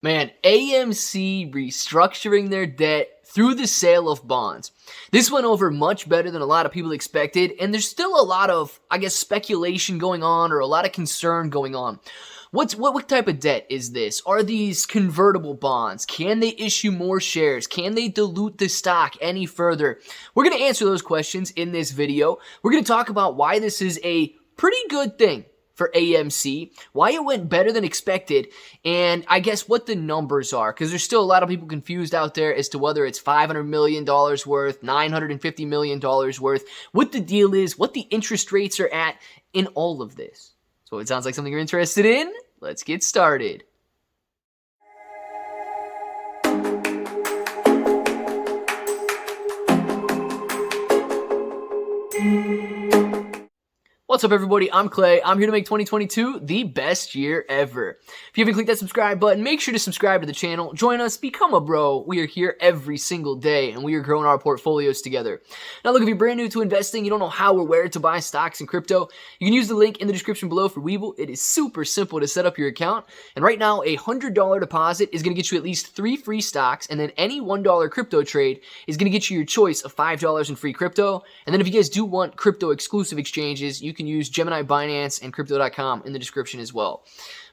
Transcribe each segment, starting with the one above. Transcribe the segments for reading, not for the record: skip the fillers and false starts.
Man, AMC restructuring their debt through the sale of bonds. This went over much better than a lot of people expected, and there's still a lot of, speculation going on or a lot of concern going on. What type of debt is this? Are these convertible bonds? Can they issue more shares? Can they dilute the stock any further? We're going to answer those questions in this video. We're going to talk about why this is a pretty good thing for AMC, why it went better than expected, and I guess what the numbers are, because there's still a lot of people confused out there as to whether it's $500 million worth, $950 million worth, what the deal is, what the interest rates are at in all of this. So it sounds like something you're interested in. Let's get started. What's up, everybody? I'm Clay. I'm here to make 2022 the best year ever. If you haven't clicked that subscribe button, make sure to subscribe to the channel. Join us, become a bro. We are here every single day, and we are growing our portfolios together. Now, look, if you're brand new to investing, you don't know how or where to buy stocks and crypto, you can use the link in the description below for Webull. It is super simple to set up your account, and right now, a $100 deposit is going to get you at least 3 free stocks, and then any $1 crypto trade is going to get you your choice of $5 in free crypto. And then if you guys do want crypto exclusive exchanges, you can use Gemini, Binance, and Crypto.com in the description as well.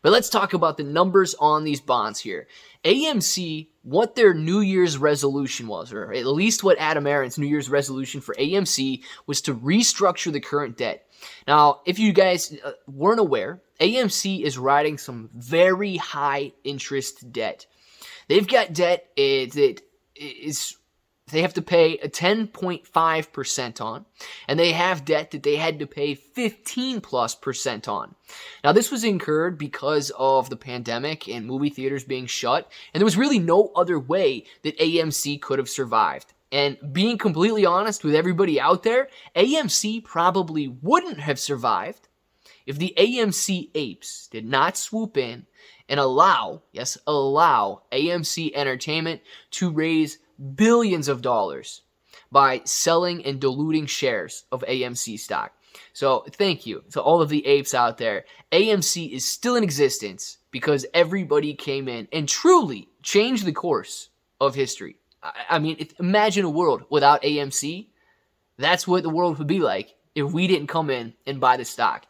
But let's talk about the numbers on these bonds here. AMC, what their New Year's resolution was, or at least what Adam Aron's New Year's resolution for AMC was to restructure the current debt. Now, if you guys weren't aware, AMC is riding some very high interest debt. They've got debt that is they have to pay a 10.5% on, and they have debt that they had to pay 15+% on. Now, this was incurred because of the pandemic and movie theaters being shut, and there was really no other way that AMC could have survived. And being completely honest with everybody out there, AMC probably wouldn't have survived if the AMC apes did not swoop in and allow AMC Entertainment to raise billions of dollars by selling and diluting shares of AMC stock. So thank you to all of the apes out there. AMC is still in existence because everybody came in and truly changed the course of history. I mean, imagine a world without AMC. That's what the world would be like if we didn't come in and buy the stock.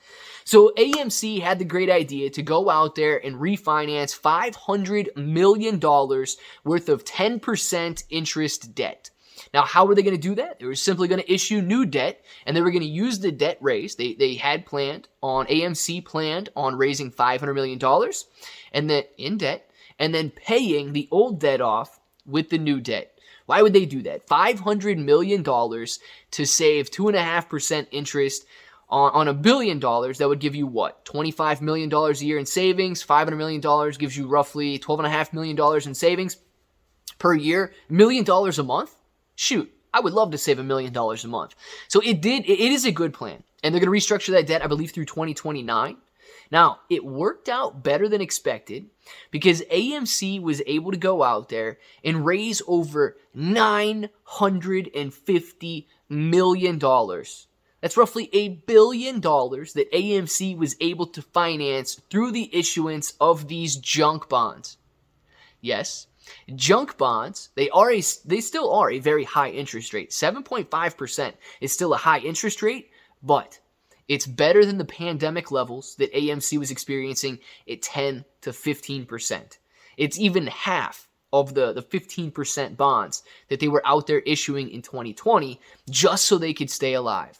So AMC had the great idea to go out there and refinance $500 million worth of 10% interest debt. Now, how were they going to do that? They were simply going to issue new debt, and they were going to use the debt raised. AMC planned on raising $500 million and then in debt, and then paying the old debt off with the new debt. Why would they do that? $500 million to save 2.5% interest on $1 billion. That would give you what? $25 million a year in savings. $500 million gives you roughly $12.5 million in savings per year. $1 million a month? Shoot, I would love to save $1 million a month. So it is a good plan. And they're going to restructure that debt, I believe, through 2029. Now, it worked out better than expected because AMC was able to go out there and raise over $950 million. That's roughly $1 billion that AMC was able to finance through the issuance of these junk bonds. Yes, junk bonds, they still are a very high interest rate. 7.5% is still a high interest rate, but it's better than the pandemic levels that AMC was experiencing at 10 to 15%. It's even half of the 15% bonds that they were out there issuing in 2020 just so they could stay alive.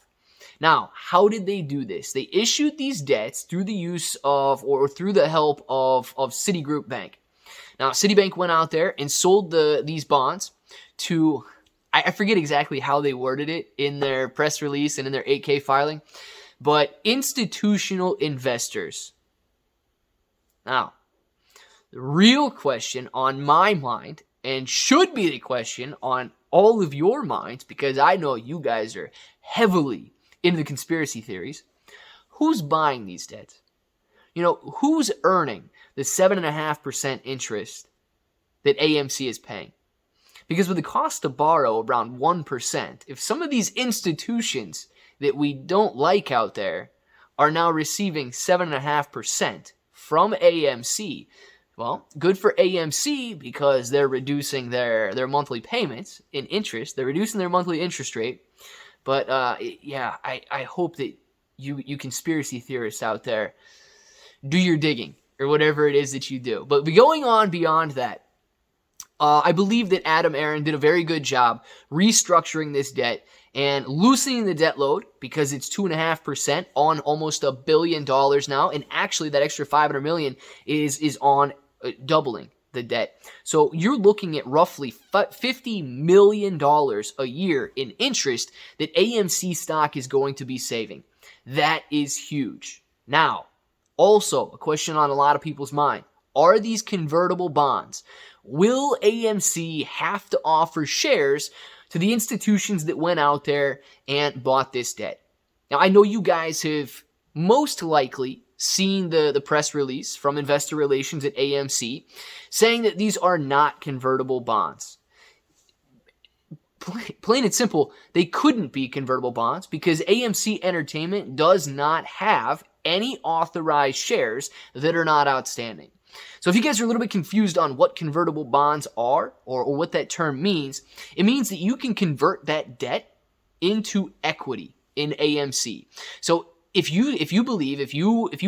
Now, how did they do this? They issued these debts through the use of, or through the help of Citigroup Bank. Now, Citibank went out there and sold these bonds to, I forget exactly how they worded it in their press release and in their 8K filing, but institutional investors. Now, the real question on my mind, and should be the question on all of your minds, because I know you guys are heavily into the conspiracy theories, who's buying these debts? You know, who's earning the 7.5% interest that AMC is paying? Because with the cost to borrow around 1%, if some of these institutions that we don't like out there are now receiving 7.5% from AMC, Well, good for AMC because they're reducing their monthly payments in interest. They're reducing their monthly interest rate. But yeah, I hope that you conspiracy theorists out there do your digging or whatever it is that you do. But going on beyond that, I believe that Adam Aron did a very good job restructuring this debt and loosening the debt load because it's 2.5% on almost $1 billion now. And actually that extra $500 million is on doubling the debt. So you're looking at roughly $50 million a year in interest that AMC stock is going to be saving. That is huge. Now, also a question on a lot of people's mind. Are these convertible bonds? Will AMC have to offer shares to the institutions that went out there and bought this debt? Now, I know you guys have most likely seen the press release from investor relations at AMC saying that these are not convertible bonds. Plain and simple, they couldn't be convertible bonds because AMC Entertainment does not have any authorized shares that are not outstanding. So if you guys are a little bit confused on what convertible bonds are or what that term means, it means that you can convert that debt into equity in AMC. So if you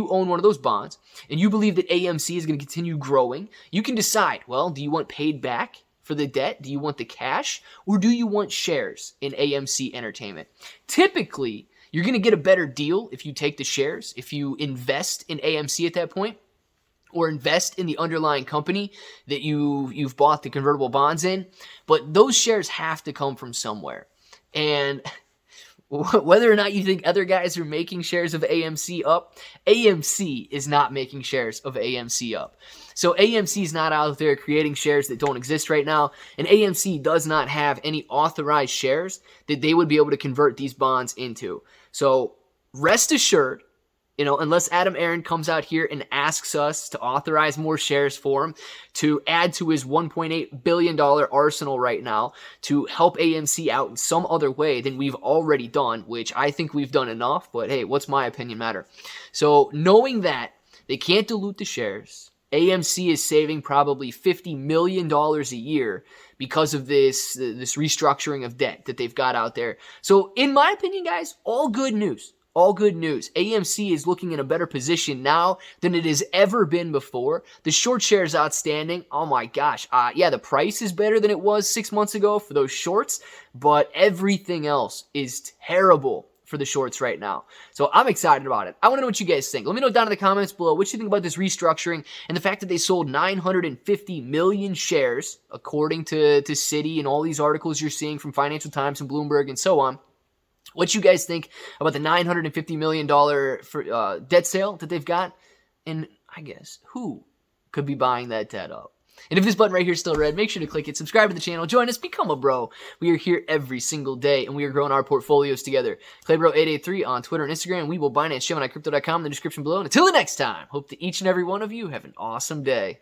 own one of those bonds and you believe that AMC is going to continue growing, you can decide, well, do you want paid back for the debt? Do you want the cash? Or do you want shares in AMC Entertainment? Typically, you're going to get a better deal if you take the shares, if you invest in AMC at that point, or invest in the underlying company that you've bought the convertible bonds in. But those shares have to come from somewhere. And whether or not you think other guys are making shares of AMC up, AMC is not making shares of AMC up. So AMC is not out there creating shares that don't exist right now, and AMC does not have any authorized shares that they would be able to convert these bonds into. So rest assured, unless Adam Aron comes out here and asks us to authorize more shares for him to add to his $1.8 billion arsenal right now to help AMC out in some other way than we've already done, which I think we've done enough, but hey, what's my opinion matter? So knowing that they can't dilute the shares, AMC is saving probably $50 million a year because of this restructuring of debt that they've got out there. So in my opinion, guys, all good news. All good news. AMC is looking in a better position now than it has ever been before. The short shares outstanding, oh my gosh. Yeah, the price is better than it was 6 months ago for those shorts, but everything else is terrible for the shorts right now. So I'm excited about it. I want to know what you guys think. Let me know down in the comments below what you think about this restructuring and the fact that they sold 950 million shares, according to Citi and all these articles you're seeing from Financial Times and Bloomberg and so on. What you guys think about the $950 million debt sale that they've got? And I guess, who could be buying that debt up? And if this button right here is still red, make sure to click it, subscribe to the channel, join us, become a bro. We are here every single day, and we are growing our portfolios together. ClayBro883 on Twitter and Instagram. We will BinanceGeminiCrypto.com in the description below. And until the next time, hope that each and every one of you have an awesome day.